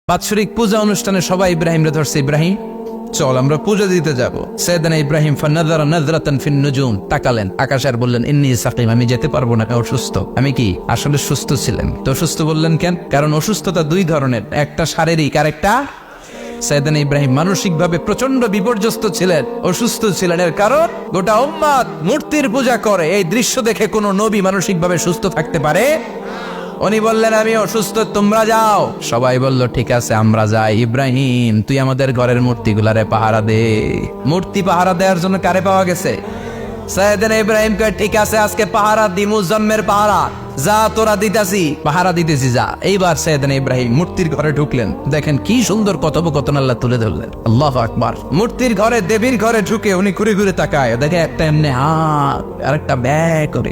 বাৎসরিক পূজা অনুষ্ঠানে সবাই ইব্রাহিমরে ধরছে, ইব্রাহিম চল আমরা পূজা দিতে যাব। সাইয়েদনা ইব্রাহিম ফানাযারা নাযরাতান ফিন নুজুম, তাকালেন আকাশে আর বললেন ইন্নী সাকিম, আমি যেতে পারবো না, আমি অসুস্থ। আমি কি আসলে সুস্থ ছিলেন? তো অসুস্থ বললেন কেন? কারণ অসুস্থতা দুই ধরনের, একটা শারীরিক আর একটা সাইয়েদনা ইব্রাহিম মানসিকভাবে প্রচন্ড বিপর্যস্ত ছিলেন, অসুস্থ ছিলেন। এর কারণ গোটা উম্মত মূর্তির পূজা করে, এই দৃশ্য দেখে কোনো নবী মানসিকভাবে সুস্থ থাকতে পারে? উনি বললেন আমি অসুস্থ, তোমরা যাও। সবাই বলল ঠিক আছে আমরা যাই। ইব্রাহিম তুই আমাদের ঘরের মূর্তিগুলারে পাহারা দে। মূর্তি পাহারা দেওয়ার জন্য কারে পাওয়া গেছে? সাইয়েদনা ইব্রাহিম কয় ঠিক আছে আজকে পাহারা দিমু, জন্মের পাহারা, যা তোরা দিতাছি, পাহারা দিতেছি যা। এইবার সাইয়েদনা ইব্রাহিম মূর্তির ঘরে ঢুকলেন। দেখেন কি সুন্দর কথোপকথন আল্লাহ তুলে ধরলেন। আল্লাহু আকবার। মূর্তির ঘরে, দেবীর ঘরে ঢুকে উনি ঘুরে ঘুরে তাকায়, দেখে একটা এমনি হাত আর একটা ব্যাগ করে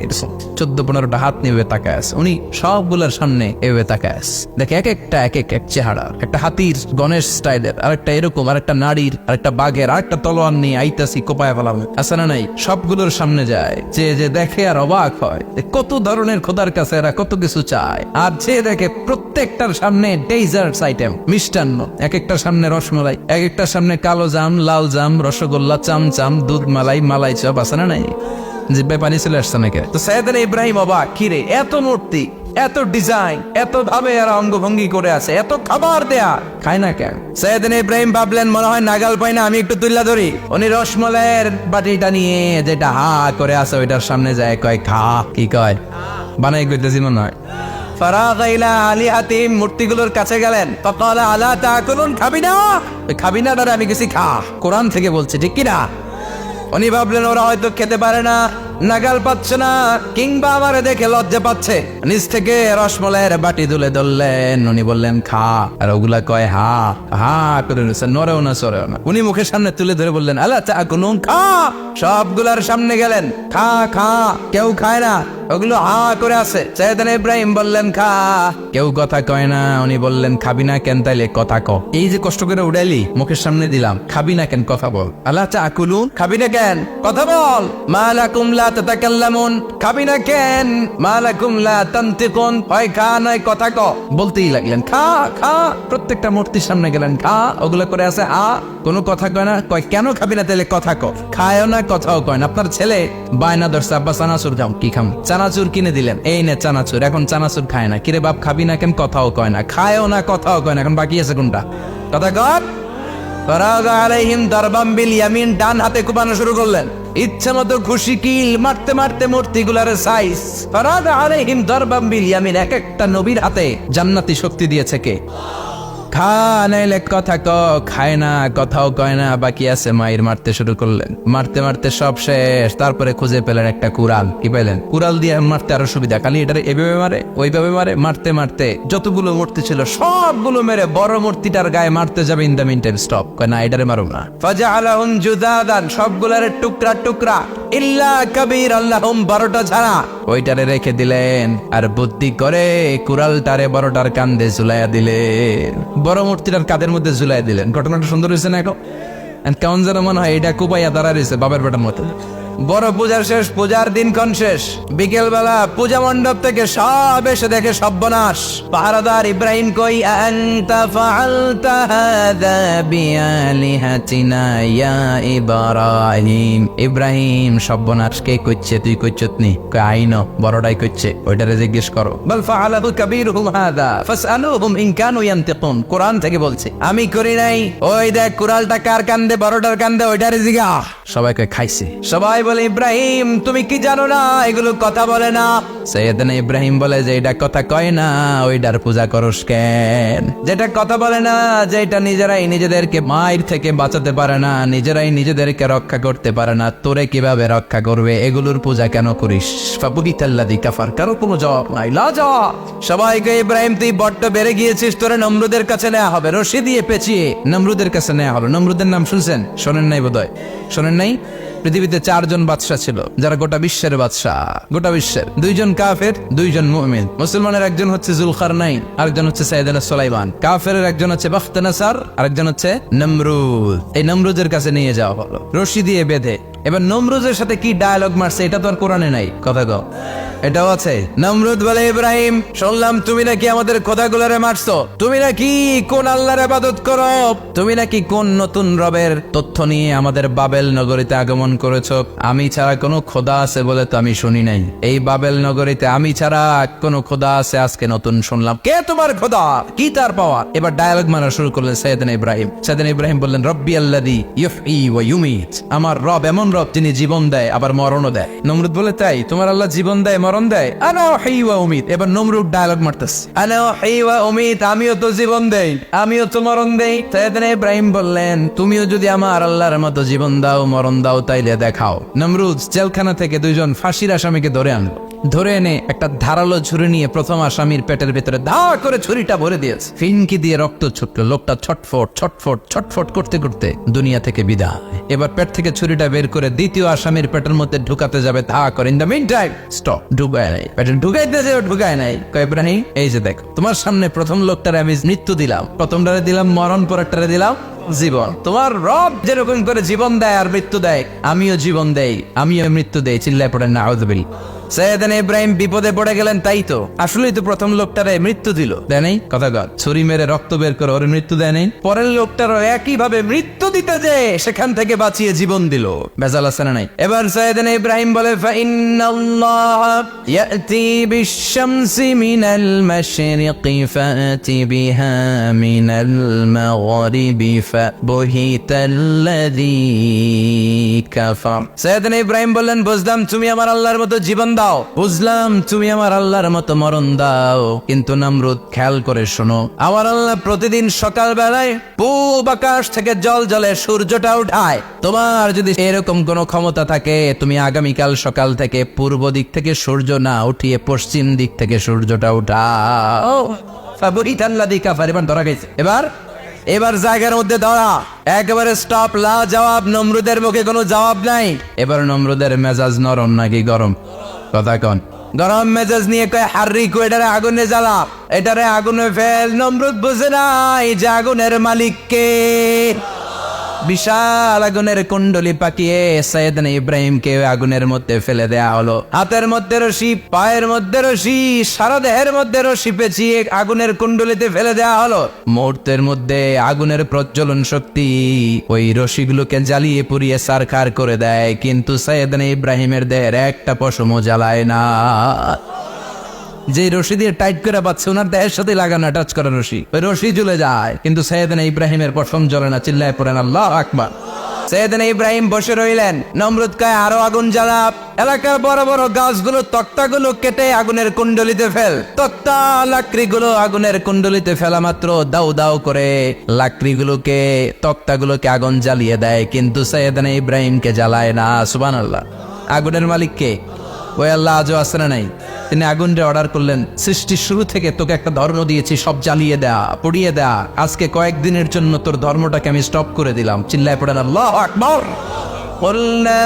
14-15টা হাত নিয়ে তাকায় আছে। উনি সবগুলোর সামনে এভাবে তাকায় আছে, দেখে এক একটা এক এক চেহারা, একটা হাতির গণেশ স্টাইলের, আরেকটা এরকম, আরেকটা নারীর, আরেকটা বাঘের, আরেকটা তলোয়ার নিয়ে আইতাছি কোপায় ফেলাম আছে না নাই। সবগুলোর সামনে যায়, যে দেখে আর অবাক হয় কত ধরনের খোদার কাছে এরা কত কিছু চায়। আর যে দেখে প্রত্যেকটার সামনে ডেজার্টস আইটেম, মিষ্টান্ন, এক একটার সামনে রসমালাই, এক একটার সামনে কালো জাম, লাল জাম, রসগোল্লা, চামচাম, দুধ মালাই, মালাই চপ আছে না নাই। জিব্বায় পানি চলে আসছে নাকি? তো সাইয়েদনা ইব্রাহিম অবাক, কিরে এত মূর্তি, এত ডিজাইন, এত ভাবে এরা অঙ্গভঙ্গি করে আছে, এত খাবার দেয়া, খায় না কেন? সাইয়েদনা ইব্রাহিম ভাবলেন মনে হয় নাগাল পাই না, আমি একটু তুল্লা ধরি। উনি রসমালাইয়ের বাটিটা নিয়ে যেটা হা করে আছে ওইটার সামনে যায়, কয় খা। কি কয়? বানাই কইতেছি মনে হয়। ফারাগা ইলা আলিহাতিহিম, মূর্তিগুলোর কাছে গেলেন। ফাকালা আলা তাকুলুন, খাবি না? খাবি না দাঁড়া, আমি কিছু খা, কোরআন থেকে বলছে, ঠিক কি না? উনি ভাবলেন ওরা হয়তো খেতে পারে না, নাগাল পাচ্ছে না, কিংবা আমারে দেখে লজ্জা পাচ্ছে। নিচ থেকে রসমলাইয়ের বাটি তুলে ধরলেন। উনি বললেন খা, আর ওগুলা কয় হা হা করে নিচ্ছে, নড়েও না সরেও না। উনি মুখের সামনে তুলে ধরে বললেন আলা তাকুলুন, খা। সবগুলার সামনে গেলেন, খা খা, কেউ খায় না, ওগুলো হা করে আছে। সাইয়েদনা ইব্রাহিম বললেন খা, কেউ কথা কয় না। উনি বললেন খাবি না কেন? তাইলে কথা ক। এই যে কষ্ট করে উড়াইলি, মুখের সামনে দিলাম, খাবি না কেন? কথা বল। আলা তাকুলুন, খাবি না কেন? কথা বল। মা লাকুম লা তাতাকাল্লামুন, খাবি না কেন? মা লাকুম লা তানতিকুন, হয় খা নয় কথা ক। বলতেই লাগলেন খা খা, প্রত্যেকটা মূর্তির সামনে গেলেন, খা। ওগুলো করে আছে আ, কোনো কথা কয় না। কয় কেন খাবি না? তাইলে কথা ক। খায়ও না, কথাও কয় না। আপনার ছেলে বায়না ধরছে, আব্বা চানাচুর খাও। কি খাম? চানাচুর কিনে দিলেন, এই নে চানাচুর। এখন চানাচুর খায় না। কিরে বাপ খাবি না কেন? কথাও কয় না, খায়ও না, কথাও কয় না। এখন বাকি আছে কোনটা? কথা কর। ফারাগা আলাইহিম দারবাম বিল ইয়ামিন, ডান হাতে কুপানো শুরু করলেন। ইচ্ছা মতো খুশি কিল মারতে মারতে মূর্তিগুলার সাইজ। ফারাগা আলাইহিম দারবাম বিল ইয়ামিন, এক একটা নবীর হাতে জান্নাতি শক্তি দিয়েছে কে? খা নাইলে কথা ক। খায় না, কথাও কয় না, বাকি আছে মায়ের। মারতে শুরু করলেন, মারতে মারতে সব শেষ। তারপরে খুঁজে পেলেন একটা কুড়াল। কি পেলেন? কুড়াল দিয়ে মারতে আরো সুবিধা, খালি এটারে এভাবে মারে, ওইভাবে মারে। মারতে মারতে যতগুলো মূর্তি ছিল সবগুলো মেরে বড় মূর্তিটার গায়ে মারতে যাবে, in the mean time stop, কয় না এটারে মারুম না। ফাজআলাহুম জুদাদান, সবগুলারে টুকরা টুকরা, ইল্লা কাবীর আল্লাহুম, 12টা ছাড়া ওইটারে রেখে দিলেন। আর বুদ্ধি করে কুড়ালটারে বড়টার কান্দে ঝুলাইয়া দিলেন, বড় মূর্তিটার কাদের মধ্যে ঝুলাই দিলেন। ঘটনাটা সুন্দর হয়েছে না? এখন কেমন যেন মনে হয় এটা কুপাইয়া দাঁড়া রয়েছে বাবার বেটার মতো। বড় পূজার শেষ, পূজার দিনক্ষণ শেষ। বিকেল বেলা পূজা মণ্ডপ থেকে সব এসে দেখে সর্বনাশ। পাহারাদার ইব্রাহিম কই, আনতা ফাআলতা হাযা বিআলিহাতিনা ইয়া ইব্রাহিম। ইব্রাহিম সর্বনাশ কে কইছে? তুই কইছত নি? কই আইনো, বড়টাই কইছে, ওইটারে জিজ্ঞেস করো। বল ফাআলাহু কাবীরুহুম হাযা ফাসআলুহুম ইন কানু ইয়ানতিকুন, কোরআন থেকে বলছে, আমি করি নাই। ওই দেখ কুড়ালটা কার কান্দে, বড়টার কান্দে, ওইটারে জিগা। সবাই কই খাইছে। সবাই বলে ইব্রাহিম তুমি কি জানো না এগুলো কথা বলে না? সাইয়েদনা ইব্রাহিম বলে যে এটা কথা কয় না, ওইটার পূজা করস কেন? যেটা কথা বলে না, যেটা নিজেরাই নিজেদেরকে মায়ের থেকে বাঁচাতে পারে না, নিজেরাই নিজেদেরকে রক্ষা করতে পারে না, তোরে কিভাবে রক্ষা করবে? এগুলোর পূজা কেন করিস? ফাবুহিতাল্লাযী কাফার, কারো কোনো জবাব নাই, লাজা। সবাইকে ইব্রাহিম তুই বড্ড বেড়ে গিয়েছিস, তোরে নমরুদের কাছে নেওয়া হবে, রশি দিয়ে পেঁচিয়ে নমরুদের কাছে নেওয়া হবে। নমরুদের নাম শুনছেন? শোনেন নাই বোধহয়, শোনেন নাই? পৃথিবীতে 4 জন বাদশা ছিল, যারা গোটা বিশ্বের বাদশা। গোটা বিশ্বের 2 জন কাফের, 2 জন মুমিন। মুসলমানের একজন হচ্ছে জুলকারনাইন, আরেকজন হচ্ছে সাইয়েদনা সুলাইমান। কাফেরের একজন হচ্ছে বাখতানাসার, আরেকজন হচ্ছে নমরুদ। এই নমরুদের কাছে নিয়ে যাওয়া হলো রশি দিয়ে বেঁধে। এবার নমরুদের সাথে কি ডায়ালগ মারছে এটা তো আর কোরআনে নাই। কথা কও। এটাও আছে। নমরুদ বলে, ইব্রাহিম শুনলাম তুমি নাকি আমাদের খোদাগুলোরে মারছো, তুমি নাকি কোন আল্লাহর ইবাদত করো, তুমি নাকি কোন নতুন রবের তথ্য নিয়ে আমাদের বাবেল নগরীতে আগমন করেছো। আমি ছাড়া কোনো খোদা আছে বলে তো আমি শুনি নাই, এই বাবেল নগরীতে আমি ছাড়া কোনো খোদা আছে আজকে নতুন শুনলাম। কে তোমার খোদা, কি তার পাওয়ার? এবার ডায়ালগ মারা শুরু করলেন সাইয়েদনা ইব্রাহিম। সাইয়েদনা ইব্রাহিম বললেন, রব্বি আল্লাযী ইউহয়ী ওয়া ইউমীত, আমার রব এমন রব যিনি জীবন দেয় আবার মরণও দেয়। নমরুদ বলে, তাই তোমার আল্লাহ জীবন দেয় মরণ দেয়? আনা উহয়ী ওয়া উমীত। এবার নমরুদ ডায়ালগ মারতেছে, আনা উহয়ী ওয়া উমীত, আমিও তো জীবন দেই আমিও তো মরণ দেই। সাইয়েদনা ইব্রাহিম বললেন, তুমিও যদি আমার আল্লাহর মতো জীবন দাও মরণ দাও তাইলে দেখাও। নমরুদ জেলখানা থেকে দুইজন ফাঁসির আসামিকে ধরে আনলো। ধরে এনে একটা ধারালো ছুরি নিয়ে প্রথম আসামির পেটের ভিতরে ধা করে ছুরিটা ভরে দিয়েছে। ফিনকি দিয়ে রক্ত ছুটলো। লোকটা ছটফট ছটফট ছটফট করতে করতে দুনিয়া থেকে বিদায়। এবার পেট থেকে ছুরিটা বের করে দ্বিতীয় আসামির পেটের মধ্যে ঢুকাতে যাবে, ধা করে। In the mean time stop, ঢুকায় নাই। পেটে ঢুকাইতে যাবে, ঢুকায় নাই। কয়, ইব্রাহিম এই যে দেখো, তোমার সামনে প্রথম লোকটারে আমি মৃত্যু দিলাম, প্রথমটারে দিলাম মরণ, পরেরটারে দিলাম জীবন। তোমার রব যেরকম করে জীবন দেয় আর মৃত্যু দেয়, আমিও জীবন দেই আমিও মৃত্যু দেই। চিল্লায় পড়েন নাউযুবিল্লাহ। সাইয়েদনা ইব্রাহিম বিপদে পড়ে গেলেন। তাই তো, আসলেই তো প্রথম লোকটারে মৃত্যু দিল, দেয় নাই? কথা কর, ছুরি মেরে রক্ত বের করে ওর মৃত্যু দেয় নাই? পরের লোকটারও একই ভাবে মৃত্যু দিতে যে সেখান থেকে বাঁচিয়ে জীবন দিল। বেজাল আছে না নাই? এবার সাইয়েদনা ইব্রাহিম বলে, ফাইন্নাল্লাহ ইয়াতি বিশ-শামসি মিনাল মাশরিকি ফাতি বিহা মিনাল মাগরিবি ফাবহিতাল্লাযী কাফার। সাইয়েদনা ইব্রাহিম বললেন, বুঝলাম তুমি আমার আল্লাহর মতো জীবন দাও, বুঝলাম তুমি আমার আল্লাহর মতো মরণ দাও, কিন্তু নমরুদ খেয়াল করে শোনো, আমার আল্লাহ প্রতিদিন সকাল বেলায় পূব আকাশ থেকে জল জলে সূর্যটা উঠায়। তোমার যদি এরকম কোনো ক্ষমতা থাকে, তুমি আগামীকাল সকাল থেকে পূর্ব দিক থেকে সূর্য না উঠিয়ে পশ্চিম দিক থেকে সূর্যটা উঠাও। ফাবহিতাল্লাযী কাফার। এবার ধরা গেছে। এবার জায়গার মধ্যে ধরা, একেবারে স্টপ, লা জবাব। নমরুদের মুখে কোনো জবাব নাই। এবার নমরুদের মেজাজ নরম নাকি গরম? কথা কন। গরম মেজাজ নিয়ে কয়, হাররিকু, এটারে আগুনে জ্বালা, এটারে আগুনে ফেল। নমরুদ বুঝে নাই যে আগুনের মালিক কে। বিশাল আগুনের কুণ্ডলি পাকিয়ে সাইয়েদনা ইব্রাহিমকে আগুনের মধ্যে ফেলে দেয়া হলো। হাতের মধ্যে রশি, পায়ের মধ্যে রশি, সারা দেহের মধ্যে রশি পেঁচিয়ে আগুনের কুণ্ডলিতে ফেলে দেয়া হলো। মুহূর্তের মধ্যে আগুনের প্রজ্বলন শক্তি ওই রশিগুলোকে জ্বালিয়ে পুড়িয়ে সারখার করে দেয়, কিন্তু সাইয়েদনা ইব্রাহিমের দেহের একটা পশমও জ্বালায় না। যে রশি দিয়ে টাইট করে পাচ্ছে, ওনার দেহের সাথে লাগানো টাচ করা রশি, ওই রশি জ্বলে যায়, কিন্তু সাইয়েদনা ইব্রাহিমের পশম জ্বলে না। চিল্লায় পড়েন আল্লাহু আকবার। সাইয়েদনা ইব্রাহিম বসে রইলেন। নমরুদ কয়, আরো আগুন জ্বালা, এলাকার বড় বড় গাছগুলো, তক্তাগুলো কেটে আগুনের কুণ্ডলিতে ফেল। তক্তা লাকড়িগুলো আগুনের কুণ্ডলিতে ফেলা মাত্র দাউ দাউ করে লাকড়িগুলোকে, তক্তাগুলোকে আগুন জ্বালিয়ে দেয়, কিন্তু সাইয়েদনা ইব্রাহিমকে জ্বালায় না। সুবহানাল্লাহ। আগুনের মালিক কে? ওই আল্লাহ আজও আছে না নাই? তিনি আগুনরে অর্ডার করলেন, সৃষ্টির শুরু থেকে তোকে একটা ধর্ম দিয়েছি, সব জ্বালিয়ে দেয়া, পুড়িয়ে দেয়া, আজকে কয়েকদিনের জন্য তোর ধর্মটাকে আমি স্টপ করে দিলাম। চিল্লায় পড়েন আল্লাহু আকবার। قُلْنَا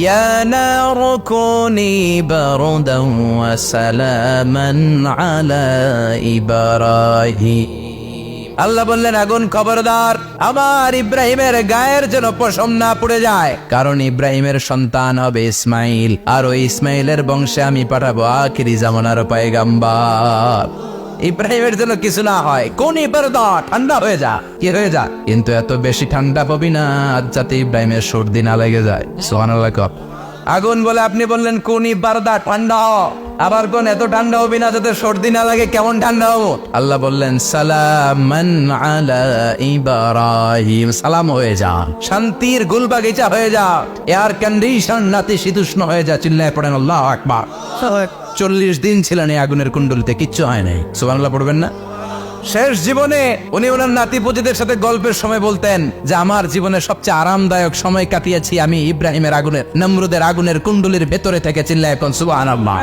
يَا نَارُ كُونِي بَرْدًا وَسَلَامًا عَلَى إِبْرَاهِيمَ। আল্লাহ বললেন, আগুন খবরদার, আমার ইব্রাহিমের গায়ের যেন পশম না পুড়ে যায়, কারণ ইব্রাহিমের সন্তান হবে ইসমাইল, আর ওই ইসমাইলের বংশে আমি পাঠাবো আখিরি জামানার পয়গাম্বর। ইব্রাহিমের জন্য কিছু না হয়, কোন ইবারদা, ঠান্ডা হয়ে যা, কি হয়ে যা, কিন্তু এত বেশি ঠান্ডা পাবি না যাতে ইব্রাহিমের সর্দি না লেগে যায়। সুবহানাল্লাহ। আগুন বলে, আপনি বললেন কোন ইবারদা, ঠান্ডা হ, আবার কোন এত ঠান্ডা হবি না যাতে সর্দি না লাগে, কেমন ঠান্ডা হবো? আল্লাহ বললেন, সালামান আলা ইব্রাহিম, সালাম হয়ে যা, শান্তির গুলবাগিচা হয়ে যা, এয়ার কন্ডিশন নাতিশীতোষ্ণ হয়ে যা। চিল্লায় পড়েন আল্লাহু আকবার। 40 দিন ছিলেন এই আগুনের কুণ্ডলিতে, কিচ্ছু হয় নাই। সুবহানাল্লাহ পড়বেন না? শেষ জীবনে উনি ওনার নাতিপুতিদের সাথে গল্পের সময় বলতেন যে আমার জীবনের সবচেয়ে আরামদায়ক সময় কাটিয়েছি আমি ইব্রাহিমের আগুনের, নমরুদের আগুনের কুণ্ডলির ভেতরে থেকে। চিল্লায় এখন সুবহানাল্লাহ।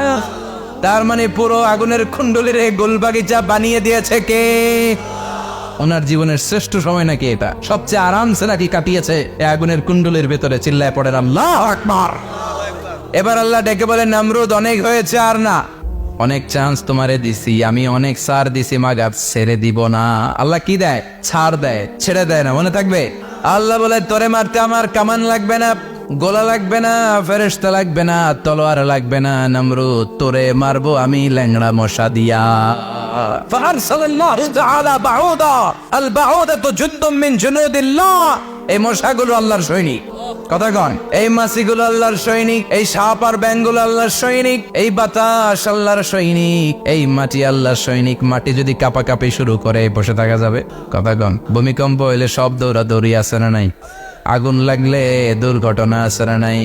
তার মানে পুরো আগুনের কুণ্ডলির গোলবাগিচা বানিয়ে দিয়েছে কে? ওনার জীবনের শ্রেষ্ঠ সময় নাকি এটা, সবচেয়ে আরামসে নাকি কাটিয়েছে এই আগুনের কুণ্ডলির ভেতরে। চিল্লায় পড়েন আল্লাহু আকবার। এবার আল্লাহ ডেকে বলেন, নমরুদ অনেক হয়েছে, আর না, অনেক চান্স তোমারে দিছি, আমি অনেক ছাড় দিছি, মাগার ছেড়ে দিব না। আল্লাহ কি দেয়? ছাড় দেয়, ছেড়ে দেয় না। মনে থাকবে, আল্লাহ বলে, তোরে মারতে আমার কামান লাগবে না, গোলা লাগবে না, ফেরেশতা লাগবে না, তলোয়ার লাগবে না, নমরুদ তোরে মারবো আমি ল্যাংড়া মশা দিয়া। ফারসালাল্লাহু তাআলা বাউদা, আল বাউদাতু জুনদুম মিন জুনুদিল্লাহ। এই মশাগুলো আল্লাহর সৈনিক। কথা কন, এই মাছিগুলো আল্লাহর সৈনিক, এই সাপ আর ব্যাঙগুলো আল্লাহর সৈনিক, এই বাতাস আল্লাহর সৈনিক, এই মাটি আল্লাহর সৈনিক। মাটি যদি কাঁপাকাঁপি শুরু করে বসে থাকা যাবে? কথা কন, ভূমিকম্প হইলে সব দৌড়াদৌড়ি আছে না নাই? আগুন লাগলে দুর্ঘটনা আছে না নাই?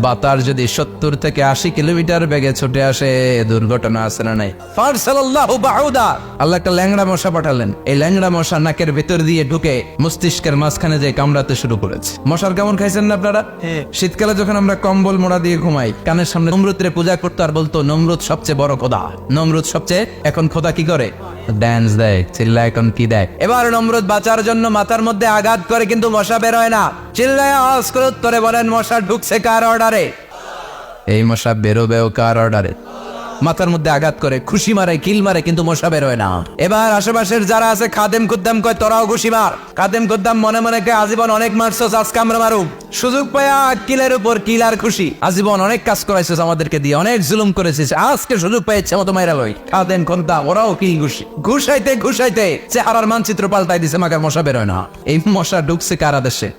বাতাস যদি 70 থেকে 80 কিলোমিটার বেগে ছুটে আসে দুর্ঘটনা আছে না নাই? ফারসালাল্লাহু বাউদা, আল্লাহ একটা ল্যাংড়া মশা পাঠালেন। এই ল্যাংড়া মশা নাকের ভিতর দিয়ে ঢুকে মস্তিষ্কের মাঝখানে যে কামড়াতে শুরু করেছে। মশার কেমন খাইছেন না আপনারা? শীতকালে যখন আমরা কম্বল মোড়া দিয়ে ঘুমাই, কানের সামনে নমরুদরে পূজা করতো আর বলতো নমরুদ সবচেয়ে বড় খোদা, নমরুদ সবচেয়ে। এখন খোদা কি করে? ড্যান্স দেয়, চিল্লা এখন কি দেয়? এবার নমরুদ বাঁচার জন্য মাথার মধ্যে আঘাত করে, কিন্তু মশা বের হয় না। চিল্লায় আওয়াজ করে উত্তরে বলেন, মশা ঢুকছে কার অর্ডারে? এই মশা বেরোবেও কার অর্ডারে? মাথার মধ্যে আঘাত করে, খুশি মারে, কিল মারে, কিন্তু মশা বের হয় না। এবার আশেপাশের যারা আছে খাদেম খুদ্দাম কয় তোরাও খুশি মার। খাদেম খুদ্দাম মনে মনে কয় আজীবন অনেক মারছস, আজকে আমরা মারুক। সুযোগ পায়া কিলের উপর কিল আর খুশি। আজীবন অনেক কাজ করাইছিস আমাদেরকে দিয়ে, অনেক জুলুম করেছিস, আজকে সুযোগ পাই ইচ্ছে মতো মাইরা লই। খাদেম খুদ্দাম ওরাও কিল খুশি। ঘুষাইতে ঘুষাইতে চেহারার মানচিত্র পাল্টাই দিছে, মাগার মশা বের হয় না। এই মশা ঢুকছে কার আদেশে?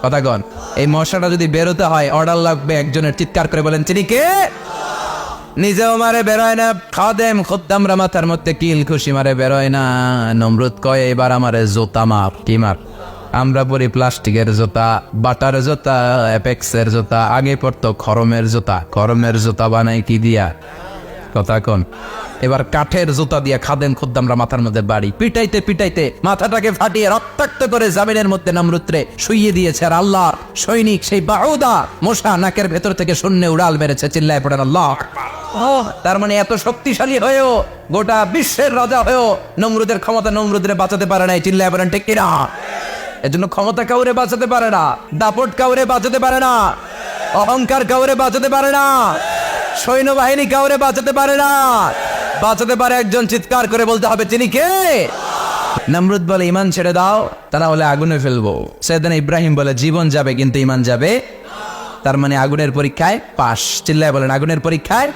কথা কন, এই মশাটা যদি বেরোতে হয় অর্ডার লাগবে একজনের। চিৎকার করে বলেন, চিনি কে? নিজেও মারে বেরোয় না, খাদেম খুদ্দামরা মাথার মধ্যে কিল খুশি মারে বেরোয় না। নমরুদ কয় এবার আমারে জোতা মার। কি মার? আমরা পরি প্লাস্টিকের জুতা, বাটার জুতা, অ্যাপেক্সের জুতা, আগে পড়তো খরমের জুতা। খরমের জুতা বানাই কি দিয়া? কথা কন। এবার কাঠের জুতা দিয়া খাদেম খুদ্দামরা মাথার মধ্যে বাড়ি পিটাইতে পিটাইতে মাথাটাকে ফাটিয়ে রক্তাক্ত করে জামিনের মধ্যে নমরুদরে শুইয়ে দিয়েছে। আর আল্লাহর সৈনিক সেই বাউদা মশা নাকের ভেতর থেকে শূন্যে উড়াল মেরেছে। চিল্লায় পড়েন আল্লাহ। তার মানে এত শক্তিশালী হয়েও, গোটা বিশ্বের রাজা হয়েও নমরুদের ক্ষমতা নমরুদরে বাঁচাতে পারে নাই। চিল্লায় পড়েন ঠিক কিনা? এজন্য ক্ষমতা কাউরে বাঁচাতে পারে না, দাপট কাউরে বাঁচাতে পারে না, অহংকার কাউরে বাঁচাতে পারে না, সৈন্যবাহিনী কাউরে বাঁচাতে পারে না। বাঁচাতে পারে একজন। চিৎকার করে বলতে হবে, তিনি কে? নমরুদ বলে ইমান ছেড়ে দাও, তা না হলে আগুনে ফেলবো। সাইয়েদনা ইব্রাহিম বলে জীবন যাবে কিন্তু ইমান যাবে। তার মানে আগুনের পরীক্ষায় পাস। চিল্লায় বলেন আগুনের পরীক্ষায়।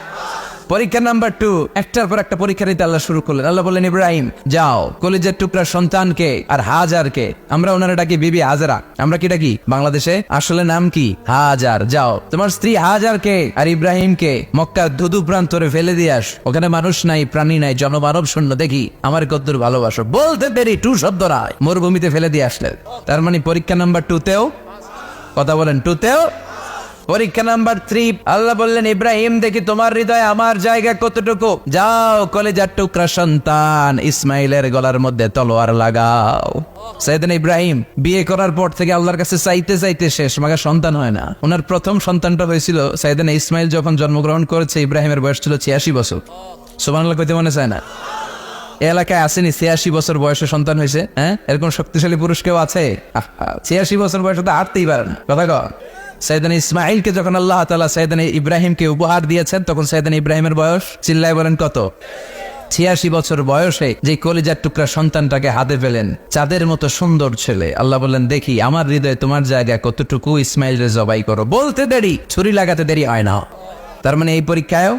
পরীক্ষা নাম্বার 2, একটার পর একটা পরীক্ষা দিতে আল্লাহ শুরু করলেন। আল্লাহ বললেন, ইব্রাহিম যাও, কলিজার টুকরা সন্তানকে আর হাজারকে, আমরা ওনারা ডাকি বিবি হাজারা, আমরা কি ডাকি বাংলাদেশে? আসলে নাম কি? হাজার। যাও তোমার স্ত্রী হাজারকে আর ইব্রাহিমকে মক্কার ধুধু প্রান্তরে ফেলে দিয়ে আস। ওখানে মানুষ নাই, প্রাণী নাই, জনমানব শূন্য। দেখি আমার কদ্দুর ভালোবাসো। বলতে দেরি, 2 শব্দ নয়, মরুভূমিতে ফেলে দিয়ে আসলেন। তার মানে পরীক্ষা নাম্বার 2তেও, কথা বলেন, 2তেও। পরীক্ষা নাম্বার 3, আল্লাহ বললেন, ইব্রাহিম দেখি তোমার হৃদয়ে আমার জায়গা কতটুকু। যাও কলিজার টুকরা সন্তান ইসমাইলের গলার মধ্যে তলোয়ার লাগাও। সাইয়েদনা ইব্রাহিম বিয়ে করার পর থেকে আল্লাহর কাছে চাইতে চাইতে শেষ, মাগা সন্তান হয় না। ওনার প্রথম সন্তানটা হয়েছিল সাইয়েদনা ইসমাইল যখন জন্মগ্রহণ করেছে। ইব্রাহিমের বয়স ছিল 86 বছর। সুবহানাল্লাহ কইতে মনে চায় না? এলাকায় আসেনি 86 বছর বয়সে সন্তান হয়েছে? হ্যাঁ, এরকম শক্তিশালী পুরুষ কেউ আছে? 86 বছর বয়সে তো হাঁটতেই পারে না। কথা কর। সাইয়েদনা ইসমাইলকে যখন আল্লাহ তাআলা সাইয়েদনা ইব্রাহিমকে উপহার দিয়েছেন, তখন সাইয়েদনা ইব্রাহিমের বয়স, চিল্লায় বলেন কত? 86 বছর বয়সে যে কলিজার টুকরা সন্তানটাকে হাতে পেলেন, চাঁদের মতো সুন্দর ছেলে। আল্লাহ বললেন, দেখি আমার হৃদয়ে তোমার জায়গা কতটুকু, ইসমাইলরে জবাই করো। বলতে দেরি, ছুরি লাগাতে দেরি হয় না। তার মানে এই পরীক্ষায়ও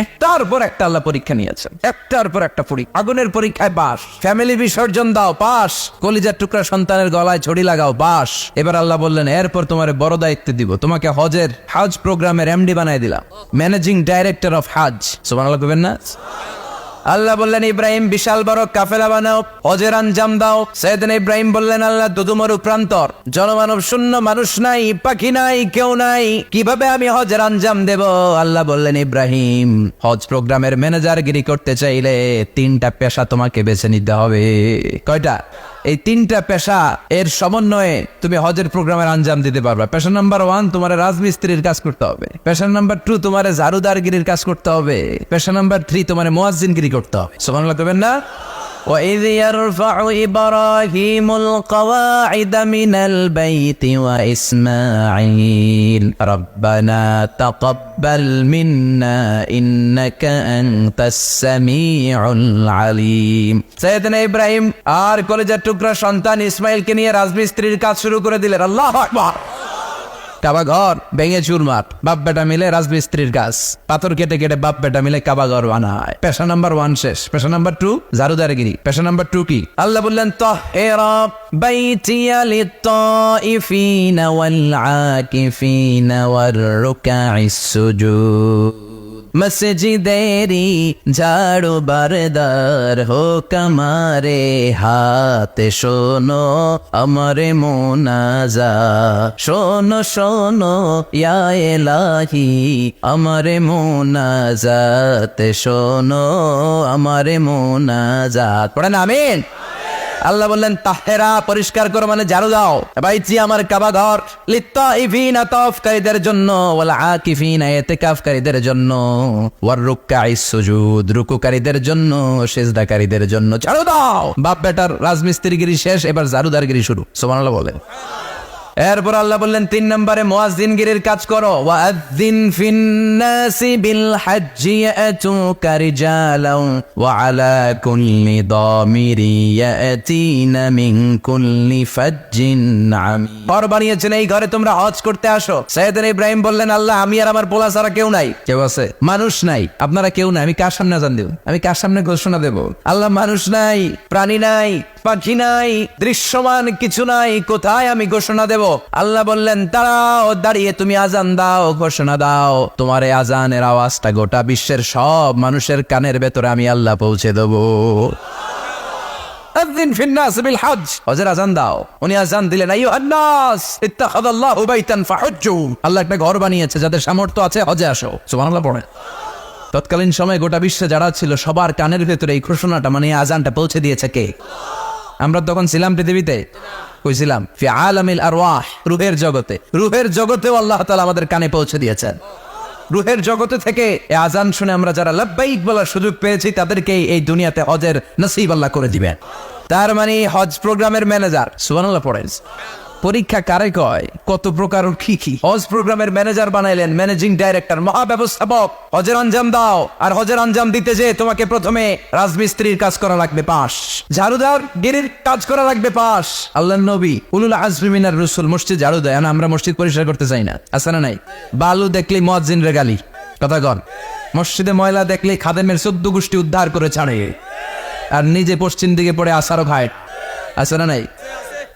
একটার পর একটা আল্লাহ পরীক্ষা নিয়েছেন, একটার পর একটা পরীক্ষা। আগুনের পরীক্ষায় পাস, ফ্যামিলি বিসর্জন দাও পাস, কলিজার টুকরা সন্তানের গলায় ছড়ি লাগাও পাস। এবার আল্লাহ বললেন, এরপর তোমার বড় দায়িত্ব দিব, তোমাকে হজ প্রোগ্রামের এমডি বানাই দিলাম, ম্যানেজিং ডাইরেক্টর অফ হজ। সুবহানাল্লাহ কইবেন না? আল্লাহ বললেন, ইব্রাহিম বিশাল বড় কাফেলা বানাও, হজের আঞ্জাম দাও। সাইয়েদনা ইব্রাহিম বললেন, আল্লাহ দুদুমরু প্রান্তর, জনমানব শূন্য, মানুষ নাই, পাখি নাই, কেউ নাই, কিভাবে আমি হজের আঞ্জাম দেব? আল্লাহ বললেন, ইব্রাহিম হজ প্রোগ্রামের ম্যানেজারগিরি করতে চাইলে 3টা পেশা তোমাকে বেছে নিতে হবে। কয়টা? এই 3টা পেশা এর সমন্বয়ে তুমি হজের প্রোগ্রামের আঞ্জাম দিতে পারবে। পেশা নাম্বার 1 তোমার রাজমিস্ত্রির কাজ করতে হবে। পেশা নাম্বার 2 তোমার ঝাড়ুদারগিরির কাজ করতে হবে। পেশা নাম্বার 3 তোমার মুয়াজ্জিনগিরি করতে হবে। সুবহানাল্লাহ কইবেন না? وَإِذْ يَرْفَعُ إِبْرَاهِيمُ الْقَوَاعِدَ مِنَ الْبَيْتِ وَإِسْمَاعِيلُ رَبَّنَا تَقَبَّلْ مِنَّا إِنَّكَ أَنْتَ السَّمِيعُ الْعَلِيمُ। সাইয়েদনা ইব্রাহিম আর কলিজার টুকরা সন্তান ইসমাইলকে নিয়ে রাজমিস্ত্রির কাজ শুরু করে দিলেন। আল্লাহু আকবার। কাবা ঘর ভেঙে চুরমার, বাপ বেটা মিলে রাজমিস্ত্রির কাজ, পাথর কেটে কেটে বাপ বেটা মিলে কাবা ঘর বানায়। পেশা নাম্বার 1 শেষ। পেশা নাম্বার 2 ঝাড়ুদারগিরি। পেশা নাম্বার 2 কি? আল্লাহ বললেন তাহহিরা বাইতিয়া লিত-তাইফিনা ওয়াল আকিফিনা ওয়ার রুকাইস সুজুদ। মসজিদেরি ঝাড়ু বারদার হোক আমারে হাতে, শোনো আমারে মোনাজাত, শোনো শোনো ইয়া ইলাহি আমারে মোনাজাত, শোনো আমারে মোনাজাত। পড়েন আমিন। আল্লাহ বললেন তাহেরা পরিষ্কার করো মানে ঝাড়ু দাও, বাইতি আমার কাবা ঘর, লিত্তাইফিনা তাওয়াফকারীদের জন্য, ওয়াল আকিফিনা ইতিকাফকারীদের জন্য, ওয়ার রুকআইস সুজুদ রুকুকারীদের জন্য, সিজদাকারীদের জন্য ঝাড়ু দাও। বাপ বেটার রাজমিস্ত্রিগিরি শেষ, এবার ঝাড়ুদারগিরি শুরু। সুবহানাল্লাহ বলেন। এরপর আল্লাহ বললেন 3 নম্বরে মুয়াজ্জিনগিরির কাজ করো। ওয়াআযিন ফিন-নাসি বিল হাজ্জি ইয়াতুকা রিজালান ওয়া আলা কুল্লি দামিরি ইয়াতিনা মিন কুল্লি ফাজ্জিন আমিক। ঘর বানিয়েছেন, এই ঘরে তোমরা হজ করতে আসো। সাইয়েদনা ইব্রাহিম বললেন আল্লাহ আমি আর আমার পোলা ছাড়া কেউ নাই। কেউ আছে? মানুষ নাই, আপনারা কেউ নাই, আমি কার সামনে আযান দেব? আমি কার সামনে ঘোষণা দেব? আল্লাহ মানুষ নাই, প্রাণী নাই, পাখি নাই, দৃশ্যমান কিছু নাই, কোথায় আমি ঘোষণা দেব? আল্লাহ বললেন দাঁড়াও, দাঁড়িয়ে তুমি আজান দাও, ঘোষণা দাও। তোমার এই আজানের আওয়াজটা গোটা বিশ্বের সব মানুষের কানের ভেতরে আমি আল্লাহ পৌঁছে দেবো। আযিন ফিন-নাস বিল হজ, হজের আজান দাও। উনি আজান দিলেন আইয়ুহান নাস ইত্তাখাযাল্লাহু বাইতান ফাহুজ্জু। আল্লাহ একটা ঘর বানিয়েছে, যাদের সামর্থ্য আছে হজে আসো। সুবহানাল্লাহ পড়ে। তৎকালীন সময়ে গোটা বিশ্বে যারা ছিল সবার কানের ভেতরে এই ঘোষণাটা মানে আজানটা পৌঁছে দিয়েছে কে? আমরা তখন ছিলাম পৃথিবীতে, কইছিলাম ফি আলামিল আরওয়াহ, রূহের জগতে। রূহের জগতেও আল্লাহ তাআলা আমাদের কানে পৌঁছে দিয়েছেন। রূহের জগতে থেকে এই আজান শুনে আমরা যারা লাব্বাইক বলার সুযোগ পেয়েছি তাদেরকে এই দুনিয়াতে হজের নসিব আল্লাহ করে দিবেন। তার মানে হজ প্রোগ্রামের ম্যানেজার। সুবহানাল্লাহ পড়েন। পরীক্ষা কারে কয়? কত প্রকার কি কি। হজ প্রোগ্রামের ম্যানেজার বানাইলেন, ম্যানেজিং ডাইরেক্টর, মহাব্যবস্থাপক। হজের আঞ্জাম দাও, আর হজের আঞ্জাম দিতে যে তোমাকে প্রথমে রাজমিস্ত্রির কাজ করা লাগবে 5, ঝাড়ুদার গিরির কাজ করা লাগবে 5। আল্লাহর নবী উলুল আজমি মিনার রাসূল মসজিদ ঝাড়ু দেয়, আমরা মসজিদ পরিষ্কার করতে চাই না, আছে না নাই? বালু দেখলেই মুয়াজ্জিনের গালি, কথা কন। মসজিদে ময়লা দেখলেই খাদেমের 14 গোষ্ঠী উদ্ধার করে ছাড়ে, আর নিজে পশ্চিম দিকে পড়ে আসারও খায়, আছে না নাই?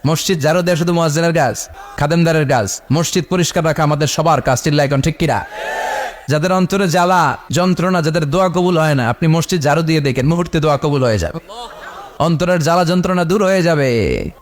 মসজিদ ঝাড়ু দেওয়া শুধু মুয়াজ্জিনের কাজ, খাদেমদারের কাজ। মসজিদ পরিষ্কার রাখা আমাদের সবার কাজ। চিল্লায় এখন ঠিক কিনা? যাদের অন্তরে জ্বালা যন্ত্রণা, যাদের দোয়া কবুল হয় না, আপনি মসজিদ ঝাড়ু দিয়ে দেখেন মুহূর্তে দোয়া কবুল হয়ে যাবে। অন্তরের জ্বালা যন্ত্রণা দূর হয়ে যাবে,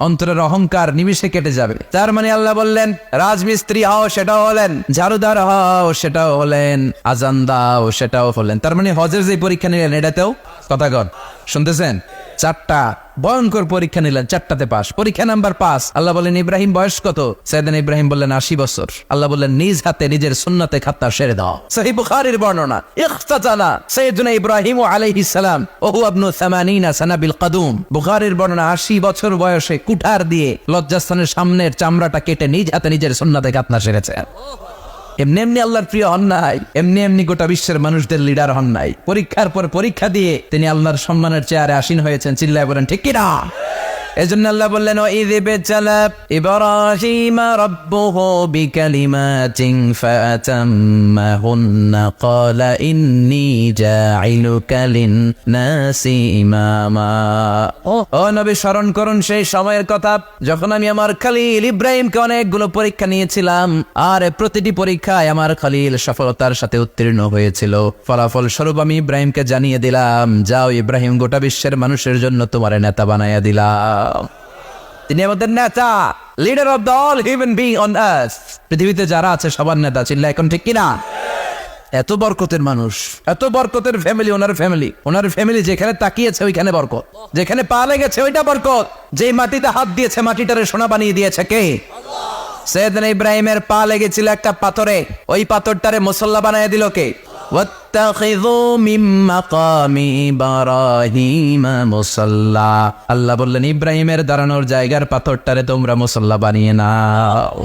অন্তরের অহংকার নিমিষে কেটে যাবে। তার মানে আল্লাহ বললেন রাজমিস্ত্রি হও, সেটাও হলেন, ঝাড়ুদার হও, সেটাও হলেন, আজান দাও, সেটাও হলেন। তার মানে হজের যে পরীক্ষা নিলেন এটাতেও, কথা কন, শুনতেছেন? 4টা ভয়ঙ্কর পরীক্ষা নিলেন, 4টাতে পাস। পরীক্ষা নাম্বার 5। আল্লাহ বললেন ইব্রাহিম বয়স কত? সাইয়েদনা ইব্রাহিম বললেন 80 বছর। আল্লাহ বললেন নিজ হাতে নিজের সুন্নতে খাতনা সেরে দাও। সহিহ বুখারীর বর্ণনা, ইখতাতানা সাইয়েদনা ইব্রাহিম আলাইহিস সালাম ওয়া হুয়া ইবনু 80 সানা বিল কদুম। বুখারীর বর্ণনা 80 বছর বয়সে কুঠার দিয়ে লজ্জাস্থানের সামনের চামড়াটা কেটে নিজ হাতে নিজের সুন্নতে খাতনা সেরেছে। এমনি এমনি আল্লাহর প্রিয় হন নাই, এমনি এমনি গোটা বিশ্বের মানুষদের লিডার হন নাই। পরীক্ষার পর পরীক্ষা দিয়ে তিনি আল্লাহর সম্মানের চেয়ারে আসীন হয়েছেন। চিল্লায় বলেন ঠিক কিনা? এজন্য আল্লাহ বললেন ওয়াইয ইবতালা ইব্রাহিম রাব্বুহু বিকালিমাতিন ফাতাম্মাহুন্না ক্বালা ইন্নী জাইলুকা লিন-নাসি ইমামা। ও নবী স্মরণ করুন সেই সময়ের কথা যখন আমি আমার খলিল ইব্রাহিমকে অনেকগুলো পরীক্ষা নিয়েছিলাম, আর প্রতিটি পরীক্ষায় আমার খলিল সফলতার সাথে উত্তীর্ণ হয়েছিল। ফলাফল স্বরূপ আমি ইব্রাহিমকে জানিয়ে দিলাম, যাও ইব্রাহিম, গোটা বিশ্বের মানুষের জন্য তোমার নেতা বানাইয়া দিলাম। তিনি আমাদের নেতা, leader of the all human being on earth. পৃথিবীতে যারা আছে সবার নেতা। চিল্লা এখন ঠিক কিনা? এত বরকতের মানুষ, এত বরকতের ফ্যামিলি, ওনার ফ্যামিলি যেখানে তাকিয়েছে ওইখানে বরকত, যেখানে পা লেগেছে ওইটা বরকত, যেই মাটিতে হাত দিয়েছে মাটিটারে সোনা বানিয়ে দিয়েছে কে? সাইয়েদনা ইব্রাহিমের পা লেগেছিল একটা পাথরে, ওই পাথরটারে মুসল্লা বানিয়ে দিল কে? ওয়াত্তাখিযু মিন মাকামি ইব্রাহিম মুসাল্লা। আল্লাহ বললেন ইব্রাহিমের দাঁড়ানোর জায়গার পাথরটারে তোমরা মুসল্লা বানিয়ে নাও।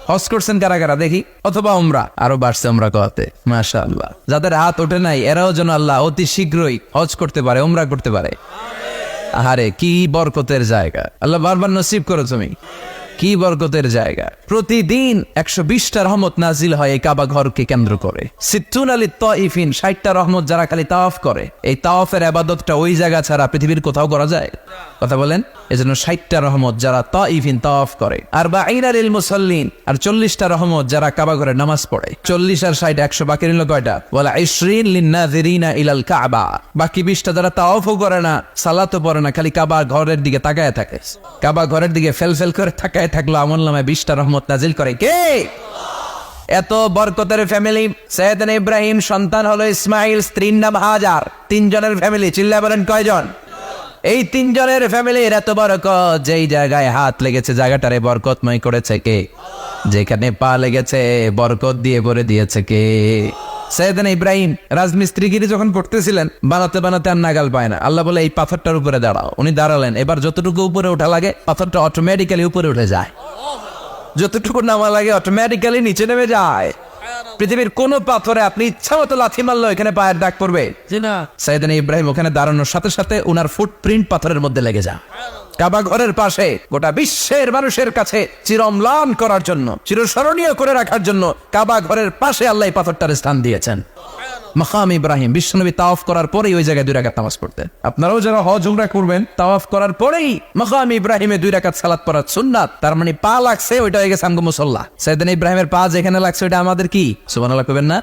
হজ করছেন কারা কারা দেখি, অথবা উমরা? আরো বাড়ছে উমরা করতে, মাশাআল্লাহ। যাদের হাত ওঠে নাই এরাও যেন আল্লাহ অতি শীঘ্রই হজ করতে পারে, উমরা করতে পারে। আহারে কি বরকতের জায়গা, আল্লাহ বারবার নসিব করো তুমি। কি বরকতের জায়গা। প্রতিদিন 120টা রহমত নাজিল হয় এই কাবা ঘরকে কেন্দ্র করে। সিত্তুন আলী তাইফিন, 60টা রহমত যারা খালি তাওয়াফ করে। এই তাওয়াফের ইবাদতটা ওই জায়গা ছাড়া পৃথিবীর কোথাও করা যায়? কথা বলেন। এজন্য 60টা রহমত যারা তাইফিন তাওয়াফ করে, আর বাঈনা লিল মুসাল্লিন, আর 40টা রহমত যারা কাবা ঘরে নামাজ পড়ে। 40 আর 60 100, বাকি রইল কয়টা? ওয়ালা 20 লিন-নাযিরিনা ইলাল কাবা। বাকি 20টা যারা তাওয়াফও করে না, সালাতও পড়ে না, খালি কাবা ঘরের দিকে তাকায় থাকে। কাবা ঘরের দিকে ফেল করে তাকায় থাকলো, আমলনামায় 20টা রহমত নাজিল করে কে? এত বরকতের ফ্যামিলি। সাইয়েদনা ইব্রাহিম সন্তান হলো ইসমাইল, স্ত্রীর নাম হাজার। 3 জনের ফ্যামিলি। চিল্লা বলেন কয়জন? এই 3 জনের ফ্যামিলির এত বরকত, যেই জায়গায় হাত লেগেছে জায়গাটারে বরকতময় করেছে কে? যেখানে পা লেগেছে বরকত দিয়ে ভরে দিয়েছে কে? সাইয়েদনা ইব্রাহিম রাজমিস্ত্রিগিরি যখন করতেছিলেন, বানাতে বানাতে আর নাগাল পায় না। আল্লাহ বলে এই পাথরটার উপরে দাঁড়াও। উনি দাঁড়ালেন। এবার যতটুকু উপরে ওঠা লাগে পাথরটা অটোমেটিক্যালি উপরে উঠে যায়, যতটুকু নামা লাগে অটোমেটিক্যালি নিচে নেমে যায়। পৃথিবীর কোন পাথরে আপনি ইচ্ছা মতো লাথি মারলো এখানে পায়ের দাগ পড়বে না। সাইয়েদনা ইব্রাহিম ওখানে দাঁড়ানোর সাথে সাথে উনার ফুটপ্রিন্ট পাথরের মধ্যে লেগে যায়। কাবা ঘরের পাশে গোটা বিশ্বের মানুষের কাছে চিরম্লান করার জন্য, চিরস্মরণীয় করে রাখার জন্য কাবা ঘরের পাশে আল্লাহ এই পাথরটার স্থান দিয়েছেন। মাকাম ইব্রাহিম। বিশ্বনবী তাওয়াফ করার পরেই ওই জায়গায় 2 রাকাত নামাজ পড়তেন। আপনারাও যারা হজ উমরা করবেন, তাওয়াফ করার পরেই মাকাম ইব্রাহিমে 2 রাকাত সালাত পড়া সুন্নাত। তার মানে পা লাগছে, ওইটা হয়ে গেছে আমগো মুসাল্লা। সাইয়েদনা ইব্রাহিমের পা যেখানে লাগছে ওইটা আমাদের কি? সুবহানাল্লাহ কইবেন না?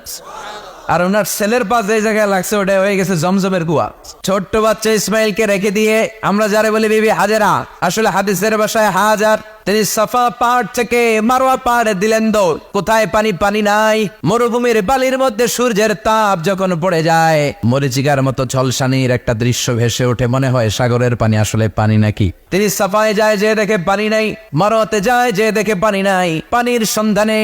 আর ওনার ছেলের পা যে জায়গায় লাগছে ওটা হয়ে গেছে জমজমের কুয়া। ছোট্ট বাচ্চা ইসমাইলকে রেখে দিয়ে আমরা যারা বলি বিবি হাজেরা, আসলে হাদিসের ভাষায় হাজার, তিনি সাফা পাহাড় থেকে মারওয়া পাহাড়ে দিলেন দৌড়। কোথায় পানি? পানি নাই। মরুভূমির বালির মধ্যে সূর্যের তাপ যখন পড়ে যায়, মরিচিকার মতো ঝলসানির একটা দৃশ্য ভেসে ওঠে, মনে হয় সাগরের পানি, আসলে পানি নাকি। তিনি সাফায় যায়, যে দেখে পানি নাই। মারওয়াতে যায়, যে দেখে পানি নাই। পানির সন্ধানে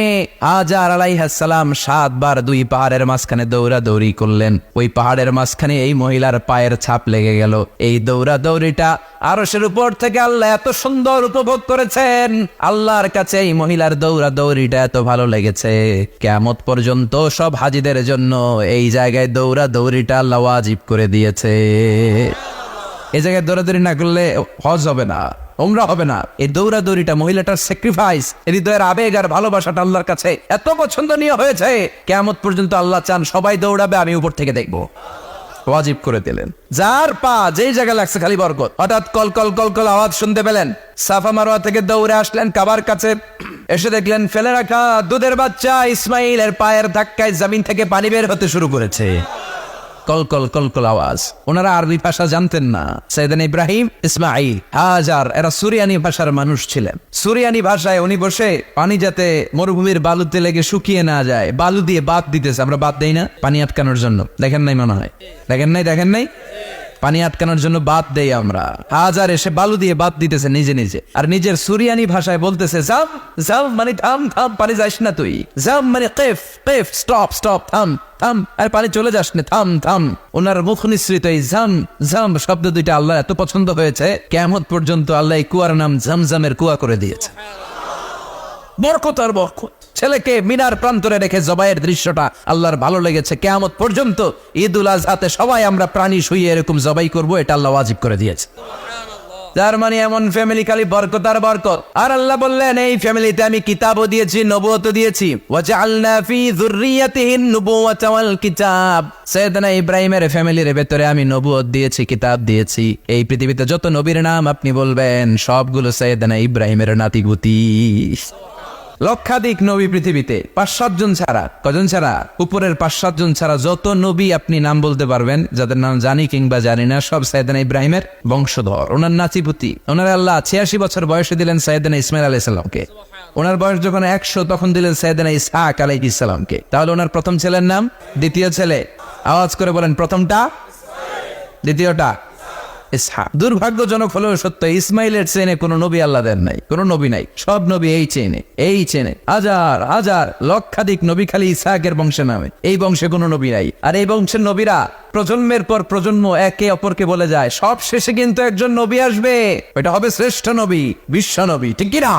হাজার আলাইহিস সালাম 7 বার 2 পাহাড়ের মাঝখানে দৌড়াদৌড়ি করলেন। ওই পাহাড়ের মাঝখানে এই মহিলার পায়ের ছাপ লেগে গেল। এই দৌড়াদৌড়িটা আরশের উপর থেকে আল্লাহ এত সুন্দর উপভোগ করেছেন। আল্লাহর কাছে এই মহিলার দৌড়াদৌড়িটা এত ভালো লেগেছে, কিয়ামত পর্যন্ত সব হাজিদের জন্য এই জায়গায় দৌড়াদৌড়িটা আল্লাহ ওয়াজিব করে দিয়েছে। এই জায়গায় দৌড়াদৌড়ি না করলে হজ হবে না, উমরা হবে না। এই দৌড়াদৌড়িটা, মহিলাটার স্যাক্রিফাইস, হৃদয়ের আবেগ আর ভালোবাসাটা আল্লাহর কাছে এত পছন্দনীয় হয়েছে, কিয়ামত পর্যন্ত আল্লাহ চান সবাই দৌড়াবে, আমি উপর থেকে দেখবো। ওয়াজিব করে দিলেন। যার পা যেই জায়গায় লাগছে খালি বরকত। হঠাৎ কল কল কল কল আওয়াজ শুনতে পেলেন। সাফা মারওয়া থেকে দৌড়ে আসলেন কাবার কাছে। এসে দেখলেন ফেলে রাখা দুধের বাচ্চা ইসমাইলের পায়ের ধাক্কায় জমিন থেকে পানি বের হতে শুরু করেছে। কল কল কল কল আওয়াজ। ওনারা আরবি ভাষা জানতেন না। সাইয়েদনা ইব্রাহিম, ইসমাইল, হাজার এরা সুরিয়ানি ভাষার মানুষ ছিলেন। সুরিয়ানি ভাষায় উনি বসে পানি যাতে মরুভূমির বালুতে লেগে শুকিয়ে না যায়, বালু দিয়ে বাঁধ দিতেছে। আমরা বাঁধ দেই না পানি আটকানোর জন্য? দেখেন নাই মনে হয়? দেখেন নাই? পানি আটকানোর জন্য বাদ দেই আমরা। হাজার এসে বালু দিয়ে বাদ দিতেছে নিজে নিজে, আর নিজের সুরিয়ানি ভাষায় বলতেছে জাম জাম, মানে থাম থাম, পানি যাস না তুই। জাম মানে কেফ কেফ, স্টপ স্টপ, থাম থাম, আর পানি চলে যাস না, থাম থাম। ওনার মুখ নিঃসৃত এই জাম জাম শব্দ দুইটা আল্লাহ এত পছন্দ হয়েছে, কিয়ামত পর্যন্ত আল্লাহ এই কুয়ার নাম জামজামের কুয়া করে দিয়েছে। বরকত আর বরকত। ছেলেকে মিনার প্রান্তরে রেখে জবাইয়ের দৃশ্যটা আল্লাহর ভালো লেগেছে। কিয়ামত পর্যন্ত ঈদুল আজহাতে সবাই আমরা প্রাণী শুইয়ে এরকম জবাই করব, এটা আল্লাহ ওয়াজিব করে দিয়েছে। তার মানে এমন ফ্যামিলি খালি বরকত আর বরকত। আর আল্লাহ বললেন এই ফ্যামিলিতে আমি কিতাবও দিয়েছি, নবুয়তও দিয়েছি। ওয়াজআলনা ফি যুররিয়াতিহিন নুবুওয়াতা ওয়াল কিতাব। সাইয়েদনা ইব্রাহিমের ফ্যামিলির ভেতরে আমি নবুয়ত দিয়েছি, কিতাব দিয়েছি। এই পৃথিবীতে যত নবীর নাম আপনি বলবেন সবগুলো সাইয়েদনা ইব্রাহিমের নাতিগুতি। লক্ষাধিক নবী পৃথিবীতে, 5-7 জন ছাড়া। কজন ছাড়া? উপরের 5-7 জন ছাড়া যত নবী আপনি নাম বলতে পারবেন, যাদের নাম জানি কিংবা জানি না, সব সাইয়েদনা ইব্রাহিমের বংশধর, ওনার নাতিপুতি। ওনার আল্লাহ 86 বছর বয়সে দিলেন সাইয়েদনা ইসমাইল আলাইহিস সালামকে। ওনার বয়স যখন 100 তখন দিলেন সাইয়েদনা ইসহাক আলাইহিস সালামকে। তাহলে ওনার প্রথম ছেলের নাম? দ্বিতীয় ছেলে আওয়াজ করে বলেন, প্রথমটা, দ্বিতীয়টা ইসহাক। দুর্ভাগ্যজনক হলেও সত্য, ইসমাইলের চেনে কোনো নবী আল্লাহ দেন নাই, কোনো নবী নাই। সব নবী এই চেনে হাজার হাজার লক্ষাধিক নবী খালি ইসহাকের বংশে নামে। এই বংশে কোনো নবী নাই। আর এই বংশের নবীরা প্রজন্মের পর প্রজন্ম একে অপরকে বলে যায়, সব শেষে কিন্তু একজন নবী আসবে, ওইটা হবে শ্রেষ্ঠ নবী, বিশ্ব নবী, ঠিক কিনা?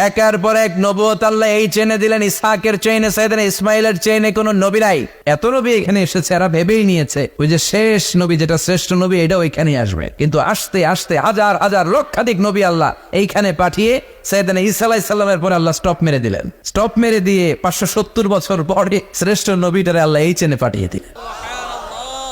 একের পর এক নবুয়ত আল্লাহ এই চেনে দিলেন। ইসহাকের চেইনে, সাইয়েদনা ইসমাইলের চেইনে কোনো নবী নাই। এত নবী এখানে এসেছে, এরা ভেবেই নিয়েছে ওই যে শেষ নবী, যেটা শ্রেষ্ঠ নবী, এটা ওইখানে আসবে। কিন্তু আস্তে আস্তে হাজার হাজার লক্ষাধিক নবী আল্লাহ এইখানে পাঠিয়ে সাইয়েদনা ঈসা আলাইহিস সালামের পরে আল্লাহ স্টপ মেরে দিলেন। স্টপ মেরে দিয়ে 570 বছর পরে শ্রেষ্ঠ নবীটারে আল্লাহ এই চেনে পাঠিয়ে দিলেন।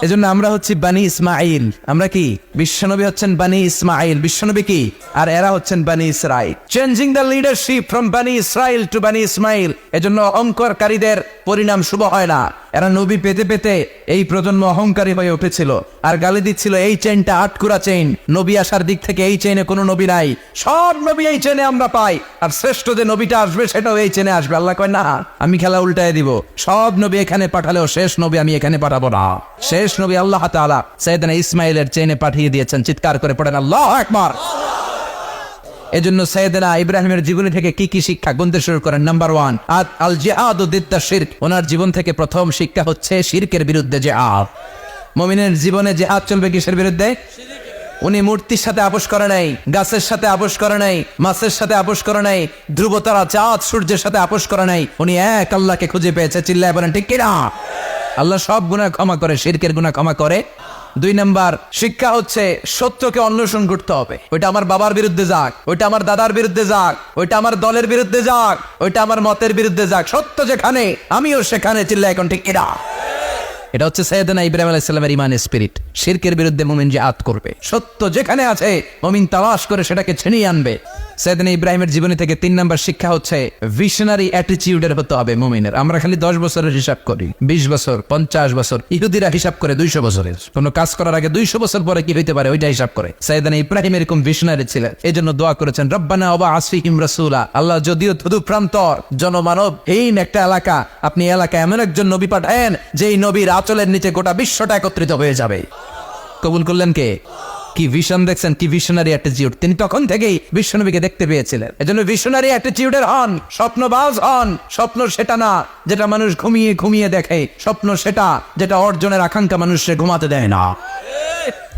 এজন্য আমরা হচ্ছি বানি ইসমাইল। আমরা কি? বিশ্বনবী হচ্ছেন বানি ইসমাইল, বিশ্বনবী কি? আর এরা হচ্ছেন বানি Israil. Changing the leadership from বানি ইসরাইল টু বানি ইসমাইল। এজন্য অহংকারীদের পরিণাম শুভ হয় না। এরা নবী পেতে পেতে এই প্রজন্ম অহংকারী হয়ে উঠেছিল আর গালি দিচ্ছিল এই চেইনটা আটকুরা চেইন, নবী আসার দিক থেকে এই চেইনে কোনো নবী নাই, সব নবী এই চেইনে আমরা পাই, আর শ্রেষ্ঠ যে নবীটা আসবে সেটাও এই চেইনে আসবে। আল্লাহ কয় না, আমি খেলা উল্টায় দিব, সব নবী এখানে পাঠালেও শেষ নবী আমি এখানে পাঠাবো না। শেষ নবী আল্লাহ তাআলা সাইয়েদনা ইসমাইলের চেইনে পাঠিয়ে দিয়েছেন। চিৎকার করে পড়েন আল্লাহু আকবার। এজন্য সাইয়েদনা ইব্রাহিমের জীবনী থেকে কি কি শিক্ষা গুনতে শুরু করেন? নাম্বার 1, আল জিহাদু দিদ্দা শিরক। ওনার জীবন থেকে প্রথম শিক্ষা হচ্ছে শিরকের বিরুদ্ধে জিহাদ। মুমিনের জীবনে জিহাদ চলবে কিসের বিরুদ্ধে? উনি মূর্তির সাথে আপোষ করে নাই, গাছের সাথে আপোষ করে নাই, মাছের সাথে আপোষ করে নাই, ধ্রুবতারা, চাঁদ, সূর্যের সাথে আপোষ করে নাই। উনি এক আল্লাহকে খুঁজে পেয়েছে। চিল্লায় বলেন ঠিক কিনা? আল্লাহ সব গুনাহ ক্ষমা করে, শিরকের গুনাহ ক্ষমা করে। 2 নাম্বার শিক্ষা হচ্ছে সত্যকে অন্বেষণ করতে হবে। ওইটা আমার বাবার বিরুদ্ধে যাক, ওইটা আমার দাদার বিরুদ্ধে যাক, ওইটা আমার দলের বিরুদ্ধে যাক, ওইটা আমার মতের বিরুদ্ধে যাক, সত্য যেখানে আমিও সেখানে। চিল্লা এখন ঠিক কিনা? এটা হচ্ছে সাইয়েদনা ইব্রাহিম আলাইহিস সালামের ইমানের স্পিরিট। শিরকের বিরুদ্ধে মুমিন জিহাদ করবে। সত্য যেখানে আছে মুমিন তালাশ করে সেটাকে ছিনিয়ে আনবে। সাইয়েদনা ইব্রাহিমের জীবনী থেকে 3 নাম্বার শিক্ষা হচ্ছে ভিশনারি অ্যাটিটিউডের হতে হবে মুমিনের। আমরা খালি 10 বছরের হিসাব করি, 20 বছর, 50 বছর। ইহুদিরা হিসাব করে 200 বছরের। কোনো কাজ করার আগে 200 বছর পরে কি হইতে পারে ওইটা হিসাব করে। সাইয়েদনা ইব্রাহিম এরকম ভিশনারি ছিলেন। এজন্য দোয়া করেছেন, রব্বানা ওয়াবআস ফীহিম রাসূলা। আল্লাহ যদিও ধুধু প্রান্তর জনমানবহীন একটা এলাকা, আপনি এলাকায় এমন একজন নবী পাঠায়েন যেই নবীর আঁচলের নিচে গোটা বিশ্বটা একত্রিত হয়ে যাবে। কবুল করলেন কে? কি ভিশন দেখছেন, কি ভিশনারি অ্যাটিটিউড। তিনি তখন থেকেই বিশ্বনবীকে দেখতে পেয়েছিলেন। এজন্য ভিশনারি অ্যাটিটিউডের হন, স্বপ্নবাজ হন। স্বপ্ন সেটা না যেটা মানুষ ঘুমিয়ে ঘুমিয়ে দেখে, স্বপ্ন সেটা যেটা অর্জনের আকাঙ্ক্ষা মানুষকে ঘুমাতে দেয় না।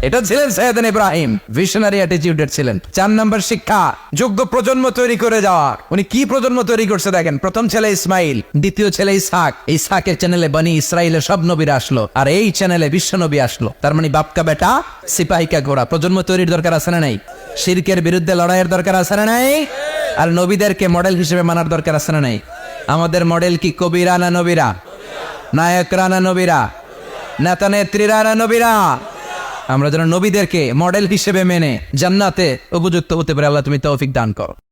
এটা ছিলেন সাইয়েদনা ইব্রাহিম, ভিশনারি অ্যাটিটিউডের ছিলেন। 4 নাম্বার শিক্ষা, যোগ্য প্রজন্ম তৈরি করে যাওয়া। উনি কি প্রজন্ম তৈরি করছে দেখেন। প্রথম ছেলে ইসমাইল, দ্বিতীয় ছেলে ইসহাক। ইসহাকের চ্যানেলে বনি ইসরাইলের সব নবীরা আসলো, আর এই চ্যানেলে বিশ্ব নবী আসলো। তার মানে বাপকা বেটা সিপাহিকা ঘোড়া। প্রজন্ম তৈরির দরকার আছে না নাই? শিরকের বিরুদ্ধে লড়াইয়ের দরকার আছে না নাই? আর নবীদেরকে মডেল হিসেবে মানার দরকার আছে না নাই? আমাদের মডেল কি কবিরা না নবীরা? নায়করা না নবীরা? নেতা নেত্রীরা না নবীরা? আমরা যেন নবীদেরকে মডেল হিসেবে মেনে জান্নাতে উপযুক্ত হতে পারে। আল্লাহ তুমি তৌফিক দান করো।